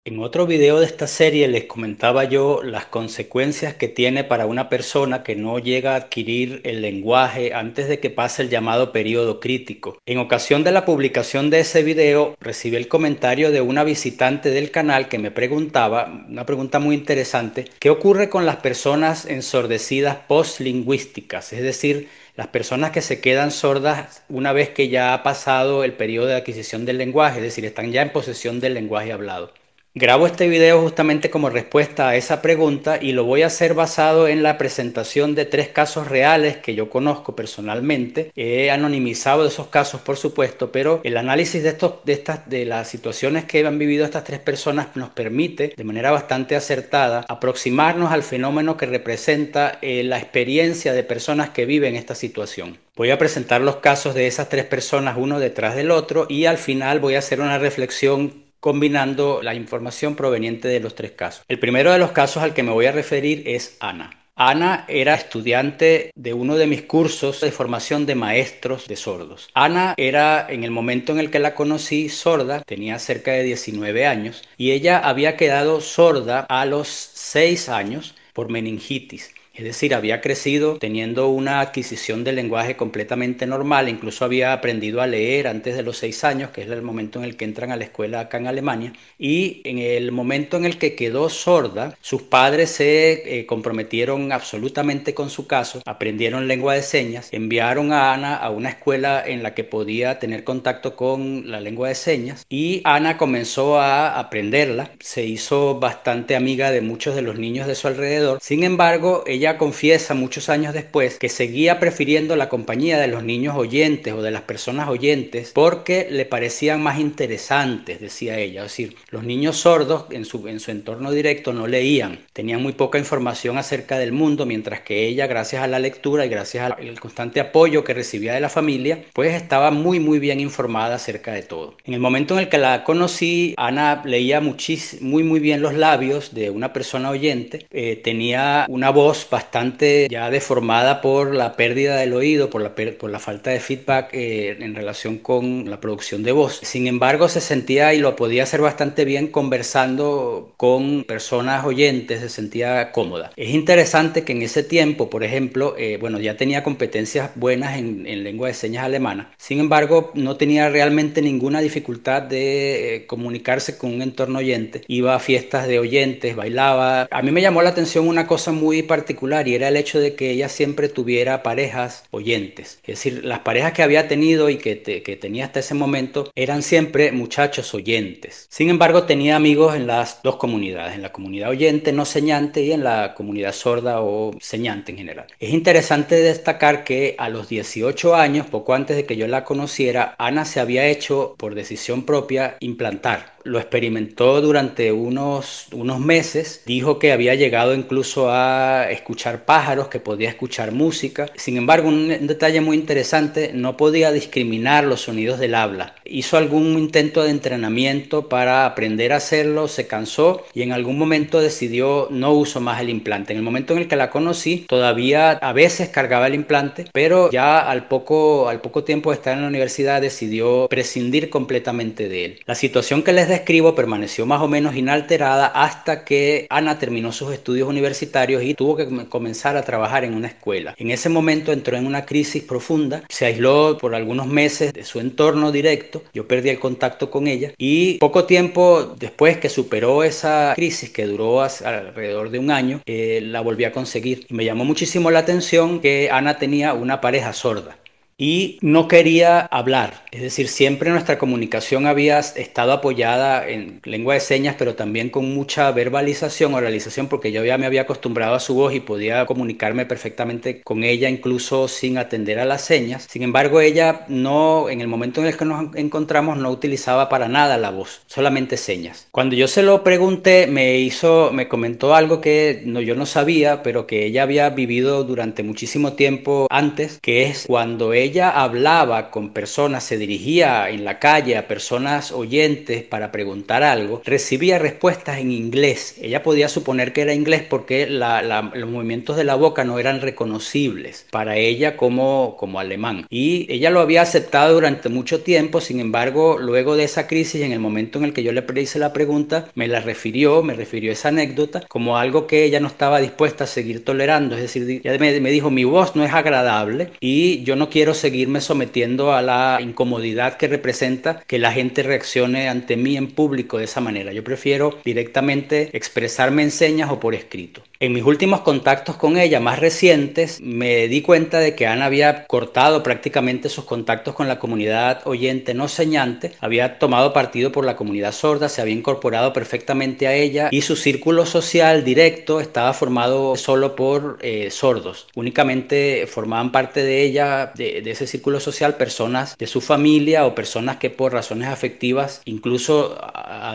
En otro video de esta serie les comentaba yo las consecuencias que tiene para una persona que no llega a adquirir el lenguaje antes de que pase el llamado periodo crítico. En ocasión de la publicación de ese video recibí el comentario de una visitante del canal que me preguntaba, una pregunta muy interesante: ¿qué ocurre con las personas ensordecidas postlingüísticas? Es decir, las personas que se quedan sordas una vez que ya ha pasado el periodo de adquisición del lenguaje, es decir, están ya en posesión del lenguaje hablado. Grabo este video justamente como respuesta a esa pregunta y lo voy a hacer basado en la presentación de tres casos reales que yo conozco personalmente. He anonimizado esos casos, por supuesto, pero el análisis de las situaciones que han vivido estas tres personas nos permite, de manera bastante acertada, aproximarnos al fenómeno que representa la experiencia de personas que viven esta situación. Voy a presentar los casos de esas tres personas uno detrás del otro y al final voy a hacer una reflexión combinando la información proveniente de los tres casos. El primero de los casos al que me voy a referir es Ana. Ana era estudiante de uno de mis cursos de formación de maestros de sordos. Ana era, en el momento en el que la conocí, sorda, tenía cerca de 19 años y ella había quedado sorda a los 6 años por meningitis. Es decir, había crecido teniendo una adquisición del lenguaje completamente normal, incluso había aprendido a leer antes de los 6 años, que es el momento en el que entran a la escuela acá en Alemania, y en el momento en el que quedó sorda, sus padres se comprometieron absolutamente con su caso, aprendieron lengua de señas, enviaron a Ana a una escuela en la que podía tener contacto con la lengua de señas, y Ana comenzó a aprenderla, se hizo bastante amiga de muchos de los niños de su alrededor. Sin embargo, ella confiesa muchos años después que seguía prefiriendo la compañía de los niños oyentes o de las personas oyentes porque le parecían más interesantes, decía ella. Es decir, los niños sordos en su entorno directo no leían, tenían muy poca información acerca del mundo, mientras que ella, gracias a la lectura y gracias al constante apoyo que recibía de la familia, pues estaba muy bien informada acerca de todo. En el momento en el que la conocí, Ana leía muy bien los labios de una persona oyente, tenía una voz bastante ya deformada por la pérdida del oído, por la falta de feedback en relación con la producción de voz. Sin embargo, se sentía y lo podía hacer bastante bien conversando con personas oyentes, se sentía cómoda. Es interesante que en ese tiempo, por ejemplo, bueno, ya tenía competencias buenas en lengua de señas alemana. Sin embargo, no tenía realmente ninguna dificultad de comunicarse con un entorno oyente. Iba a fiestas de oyentes, bailaba. A mí me llamó la atención una cosa muy particular y era el hecho de que ella siempre tuviera parejas oyentes. Es decir, las parejas que había tenido y que tenía hasta ese momento eran siempre muchachos oyentes. Sin embargo, tenía amigos en las dos comunidades, en la comunidad oyente no señante y en la comunidad sorda o señante en general. Es interesante destacar que a los 18 años, poco antes de que yo la conociera, Ana se había hecho por decisión propia implantar. Lo experimentó durante unos meses, dijo que había llegado incluso a escuchar pájaros, que podía escuchar música. Sin embargo, un detalle muy interesante, no podía discriminar los sonidos del habla. Hizo algún intento de entrenamiento para aprender a hacerlo, se cansó y en algún momento decidió no uso más el implante. En el momento en el que la conocí, todavía a veces cargaba el implante, pero ya al poco tiempo de estar en la universidad decidió prescindir completamente de él. La situación que les describo permaneció más o menos inalterada hasta que Ana terminó sus estudios universitarios y tuvo que comenzar a trabajar en una escuela. En ese momento entró en una crisis profunda, se aisló por algunos meses de su entorno directo, yo perdí el contacto con ella y poco tiempo después que superó esa crisis que duró alrededor de un año, la volví a conseguir. Y me llamó muchísimo la atención que Ana tenía una pareja sorda y no quería hablar. Es decir, siempre nuestra comunicación había estado apoyada en lengua de señas, pero también con mucha verbalización, oralización, porque yo ya me había acostumbrado a su voz y podía comunicarme perfectamente con ella, incluso sin atender a las señas. Sin embargo, ella no, en el momento en el que nos encontramos, no utilizaba para nada la voz, solamente señas. Cuando yo se lo pregunté, me comentó algo que no, yo no sabía, pero que ella había vivido durante muchísimo tiempo antes, que es cuando ella ella hablaba con personas, se dirigía en la calle a personas oyentes para preguntar algo, recibía respuestas en inglés. Ella podía suponer que era inglés porque los movimientos de la boca no eran reconocibles para ella como alemán. Y ella lo había aceptado durante mucho tiempo. Sin embargo, luego de esa crisis, en el momento en el que yo le hice la pregunta, me refirió esa anécdota como algo que ella no estaba dispuesta a seguir tolerando. Es decir, ella me dijo: mi voz no es agradable y yo no quiero seguirme sometiendo a la incomodidad que representa que la gente reaccione ante mí en público de esa manera. Yo prefiero directamente expresarme en señas o por escrito. En mis últimos contactos con ella, más recientes, me di cuenta de que Ana había cortado prácticamente sus contactos con la comunidad oyente no señante, había tomado partido por la comunidad sorda, se había incorporado perfectamente a ella y su círculo social directo estaba formado solo por sordos. Únicamente formaban parte de ella, de ese círculo social, personas de su familia o personas que por razones afectivas, incluso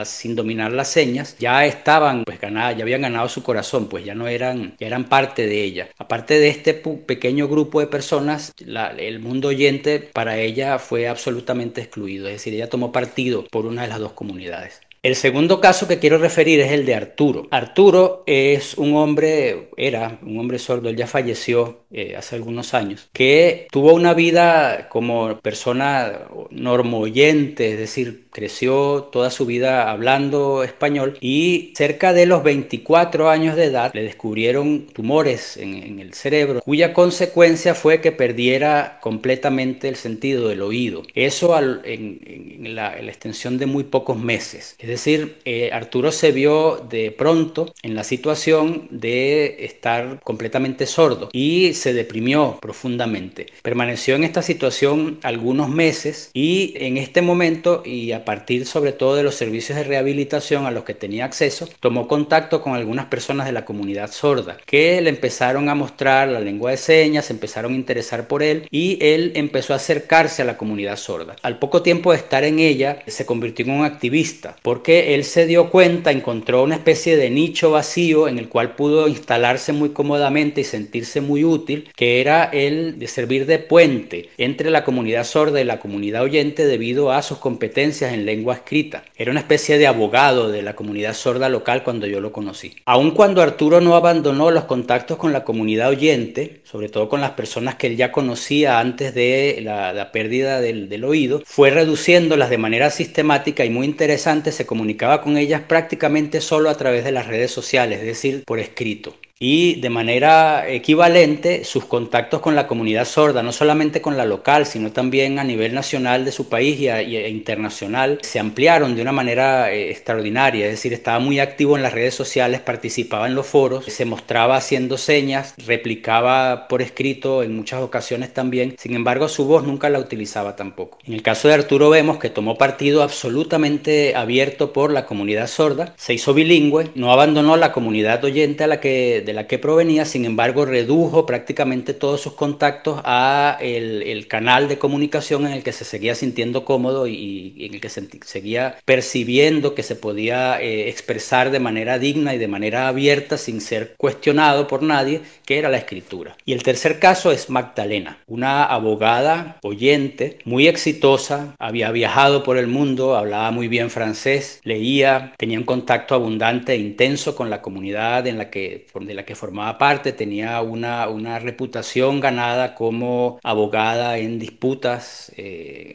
sin dominar las señas, ya estaban pues ganadas, ya habían ganado su corazón, pues ya eran parte de ella. Aparte de este pequeño grupo de personas, el mundo oyente para ella fue absolutamente excluido, es decir, ella tomó partido por una de las dos comunidades. El segundo caso que quiero referir es el de Arturo. Arturo era un hombre sordo, él ya falleció hace algunos años, que tuvo una vida como persona normoyente, es decir, creció toda su vida hablando español y cerca de los 24 años de edad le descubrieron tumores en el cerebro, cuya consecuencia fue que perdiera completamente el sentido del oído. Eso en la extensión de muy pocos meses. Es decir, Arturo se vio de pronto en la situación de estar completamente sordo y se deprimió profundamente. Permaneció en esta situación algunos meses y en este momento, y a partir sobre todo de los servicios de rehabilitación a los que tenía acceso, tomó contacto con algunas personas de la comunidad sorda que le empezaron a mostrar la lengua de señas, se empezaron a interesar por él y él empezó a acercarse a la comunidad sorda. Al poco tiempo de estar en ella, se convirtió en un activista porque él se dio cuenta, encontró una especie de nicho vacío en el cual pudo instalarse muy cómodamente y sentirse muy útil, que era el de servir de puente entre la comunidad sorda y la comunidad oyente debido a sus competencias en lengua escrita. Era una especie de abogado de la comunidad sorda local cuando yo lo conocí. Aun cuando Arturo no abandonó los contactos con la comunidad oyente, sobre todo con las personas que él ya conocía antes de la pérdida del oído, fue reduciéndolas de manera sistemática y muy interesante. Se comunicaba con ellas prácticamente solo a través de las redes sociales, es decir, por escrito. Y de manera equivalente sus contactos con la comunidad sorda, no solamente con la local, sino también a nivel nacional de su país e internacional, se ampliaron de una manera extraordinaria. Es decir, estaba muy activo en las redes sociales, participaba en los foros, se mostraba haciendo señas, replicaba por escrito en muchas ocasiones también. Sin embargo, su voz nunca la utilizaba tampoco. En el caso de Arturo vemos que tomó partido absolutamente abierto por la comunidad sorda, se hizo bilingüe, no abandonó la comunidad oyente de la que provenía, sin embargo redujo prácticamente todos sus contactos a el canal de comunicación en el que se seguía sintiendo cómodo y en el que seguía percibiendo que se podía expresar de manera digna y de manera abierta sin ser cuestionado por nadie, que era la escritura. Y el tercer caso es Magdalena, una abogada oyente muy exitosa, había viajado por el mundo, hablaba muy bien francés, leía, tenía un contacto abundante e intenso con la comunidad de la que formaba parte, tenía una reputación ganada como abogada en disputas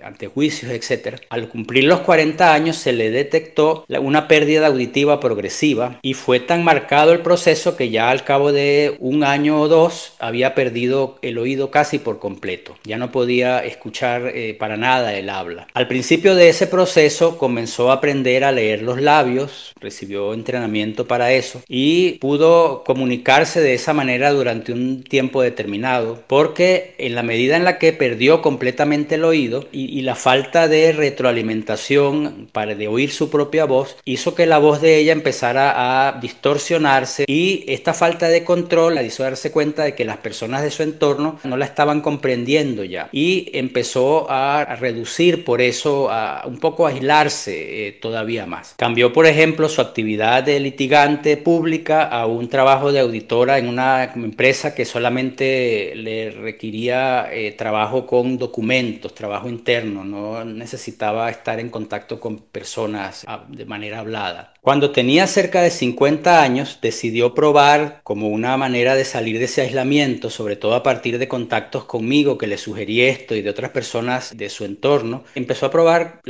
ante juicios, etc. Al cumplir los 40 años se le detectó una pérdida auditiva progresiva y fue tan marcado el proceso que ya al cabo de un año o dos había perdido el oído casi por completo. Ya no podía escuchar para nada el habla. Al principio de ese proceso comenzó a aprender a leer los labios, recibió entrenamiento para eso y pudo comunicarse de esa manera durante un tiempo determinado, porque en la medida en la que perdió completamente el oído y la falta de retroalimentación de oír su propia voz hizo que la voz de ella empezara a distorsionarse, y esta falta de control la hizo darse cuenta de que las personas de su entorno no la estaban comprendiendo ya y empezó a reducir por eso, a un poco aislarse todavía más. Cambió, por ejemplo, su actividad de litigante pública a un trabajo de de auditora en una empresa que solamente le requería trabajo con documentos, trabajo interno, no necesitaba estar en contacto con personas de manera hablada. Cuando tenía cerca de 50 años, decidió probar como una manera de salir de ese aislamiento, sobre todo a partir de contactos conmigo que le sugerí esto y de otras personas de su entorno, empezó a probar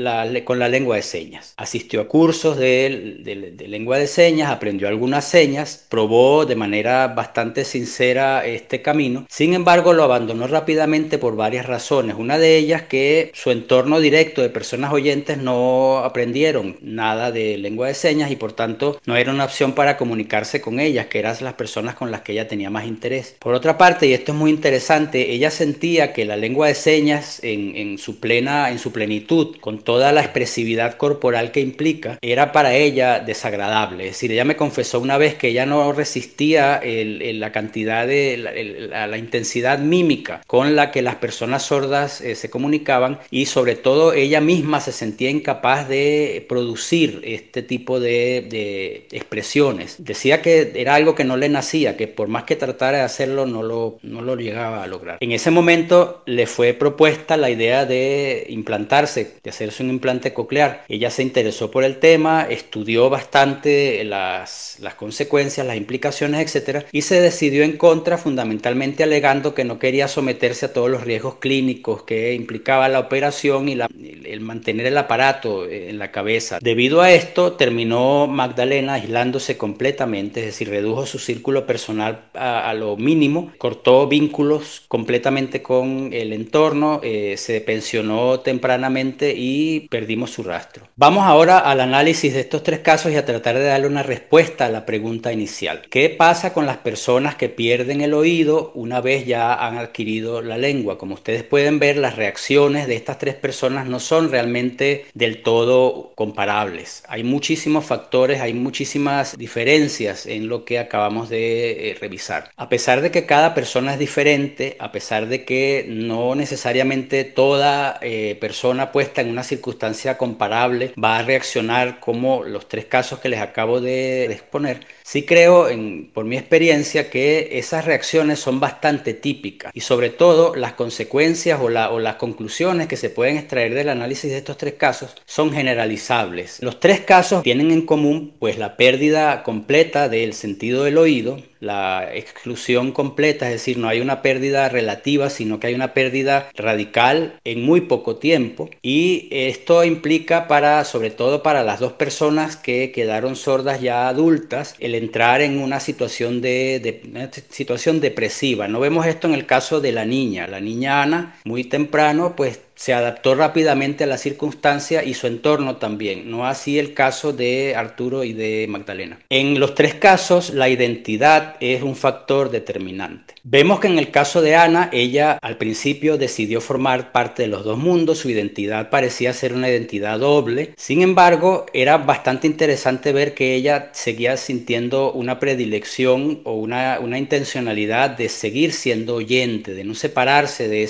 con la lengua de señas. Asistió a cursos de lengua de señas, aprendió algunas señas, probó de manera bastante sincera este camino. Sin embargo, lo abandonó rápidamente por varias razones. Una de ellas que su entorno directo de personas oyentes no aprendieron nada de lengua de señas y por tanto no era una opción para comunicarse con ellas, que eran las personas con las que ella tenía más interés. Por otra parte, y esto es muy interesante, ella sentía que la lengua de señas en su plenitud, con toda la expresividad corporal que implica, era para ella desagradable. Es decir, ella me confesó una vez que ella no resistía la cantidad la intensidad mímica con la que las personas sordas se comunicaban y sobre todo ella misma se sentía incapaz de producir este tipo de expresiones. Decía que era algo que no le nacía, que por más que tratara de hacerlo no lo llegaba a lograr. En ese momento le fue propuesta la idea de implantarse, de hacerse un implante coclear. Ella se interesó por el tema, estudió bastante las consecuencias, las implicaciones, etcétera, y se decidió en contra, fundamentalmente alegando que no quería someterse a todos los riesgos clínicos que implicaba la operación y el mantener el aparato en la cabeza. Debido a esto, terminó Magdalena aislándose completamente, es decir, redujo su círculo personal a lo mínimo, cortó vínculos completamente con el entorno, se pensionó tempranamente y perdimos su rastro. Vamos ahora al análisis de estos tres casos y a tratar de darle una respuesta a la pregunta inicial. ¿Qué pasa con las personas que pierden el oído una vez ya han adquirido la lengua? Como ustedes pueden ver, las reacciones de estas tres personas no son realmente del todo comparables. Hay muchísimos factores, hay muchísimas diferencias en lo que acabamos de revisar. A pesar de que cada persona es diferente, a pesar de que no necesariamente toda persona puesta en una circunstancia comparable va a reaccionar como los tres casos que les acabo de exponer, sí creo, por mi experiencia, que esas reacciones son bastante típicas y sobre todo las consecuencias o las conclusiones que se pueden extraer del análisis de estos tres casos son generalizables. Los tres casos tienen en común pues la pérdida completa del sentido del oído, la exclusión completa, es decir, no hay una pérdida relativa, sino que hay una pérdida radical en muy poco tiempo y esto implica sobre todo para las dos personas que quedaron sordas ya adultas, el entrar en una situación una situación depresiva. No vemos esto en el caso de la niña Ana, muy temprano, pues se adaptó rápidamente a la circunstancia y su entorno también, no así el caso de Arturo y de Magdalena. En los tres casos, la identidad es un factor determinante. Vemos que en el caso de Ana, ella al principio decidió formar parte de los dos mundos, su identidad parecía ser una identidad doble, sin embargo, era bastante interesante ver que ella seguía sintiendo una predilección o una intencionalidad de seguir siendo oyente, de no separarse de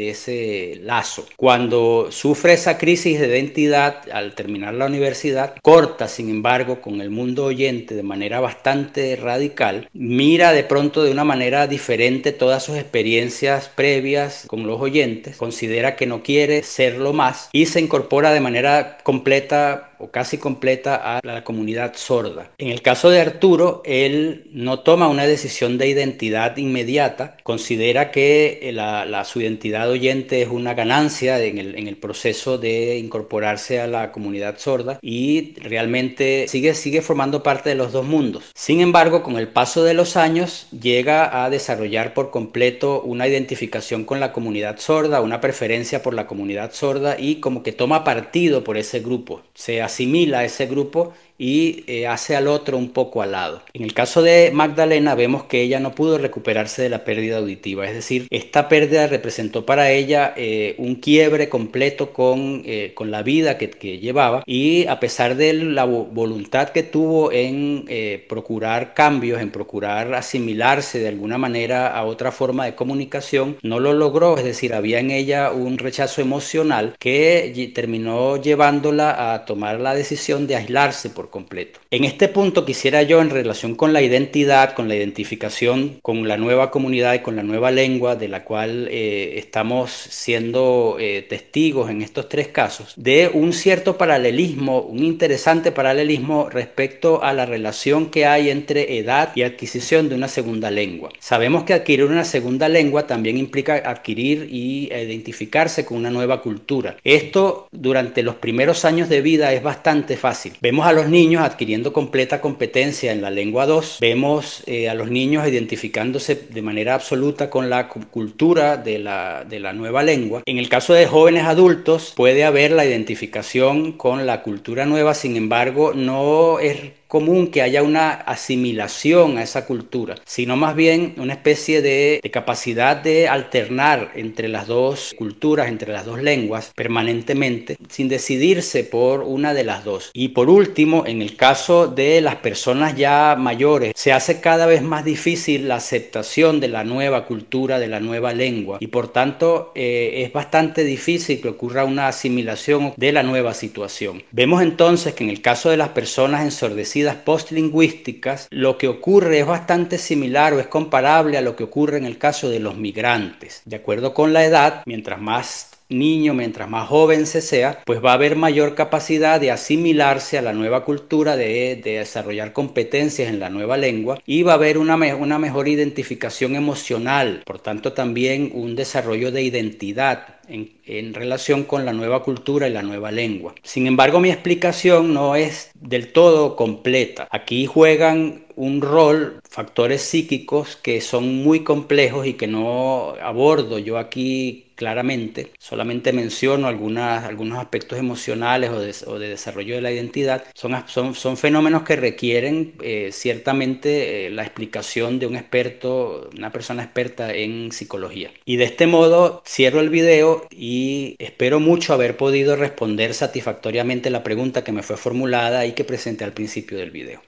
ese lazo. Cuando sufre esa crisis de identidad al terminar la universidad, corta sin embargo con el mundo oyente de manera bastante radical, mira de pronto de una manera diferente todas sus experiencias previas con los oyentes, considera que no quiere serlo más y se incorpora de manera completa o casi completa a la comunidad sorda. En el caso de Arturo, él no toma una decisión de identidad inmediata, considera que su identidad oyente es una ganancia en el proceso de incorporarse a la comunidad sorda y realmente sigue formando parte de los dos mundos. Sin embargo, con el paso de los años llega a desarrollar por completo una identificación con la comunidad sorda, una preferencia por la comunidad sorda y como que toma partido por ese grupo, se asimila a ese grupo y hace al otro un poco al lado. En el caso de Magdalena vemos que ella no pudo recuperarse de la pérdida auditiva, es decir, esta pérdida representó para ella un quiebre completo con la vida que llevaba y a pesar de la voluntad que tuvo en procurar cambios, en procurar asimilarse de alguna manera a otra forma de comunicación, no lo logró, es decir, había en ella un rechazo emocional que terminó llevándola a tomar la decisión de aislarse por completo. En este punto quisiera yo, en relación con la identidad, con la identificación con la nueva comunidad y con la nueva lengua de la cual estamos siendo testigos en estos tres casos, de un cierto paralelismo, un interesante paralelismo respecto a la relación que hay entre edad y adquisición de una segunda lengua. Sabemos que adquirir una segunda lengua también implica adquirir y identificarse con una nueva cultura. Esto durante los primeros años de vida es bastante fácil. Vemos a los niños adquiriendo completa competencia en la lengua 2, vemos a los niños identificándose de manera absoluta con la cultura de la nueva lengua. En el caso de jóvenes adultos puede haber la identificación con la cultura nueva, sin embargo no es común que haya una asimilación a esa cultura, sino más bien una especie de capacidad de alternar entre las dos culturas, entre las dos lenguas, permanentemente, sin decidirse por una de las dos. Y por último, en el caso de las personas ya mayores, se hace cada vez más difícil la aceptación de la nueva cultura, de la nueva lengua, y por tanto es bastante difícil que ocurra una asimilación de la nueva situación. Vemos entonces que en el caso de las personas ensordecidas postlingüísticas, lo que ocurre es bastante similar o es comparable a lo que ocurre en el caso de los migrantes. De acuerdo con la edad, mientras más niño, mientras más joven se sea, pues va a haber mayor capacidad de asimilarse a la nueva cultura, de desarrollar competencias en la nueva lengua, y va a haber una mejor identificación emocional, por tanto también un desarrollo de identidad en relación con la nueva cultura y la nueva lengua. Sin embargo, mi explicación no es del todo completa. Aquí juegan un rol factores psíquicos que son muy complejos y que no abordo yo aquí claramente. Solamente menciono algunos aspectos emocionales o de desarrollo de la identidad. Son fenómenos que requieren ciertamente la explicación de un experto, una persona experta en psicología. Y de este modo cierro el video y espero mucho haber podido responder satisfactoriamente la pregunta que me fue formulada y que presenté al principio del video.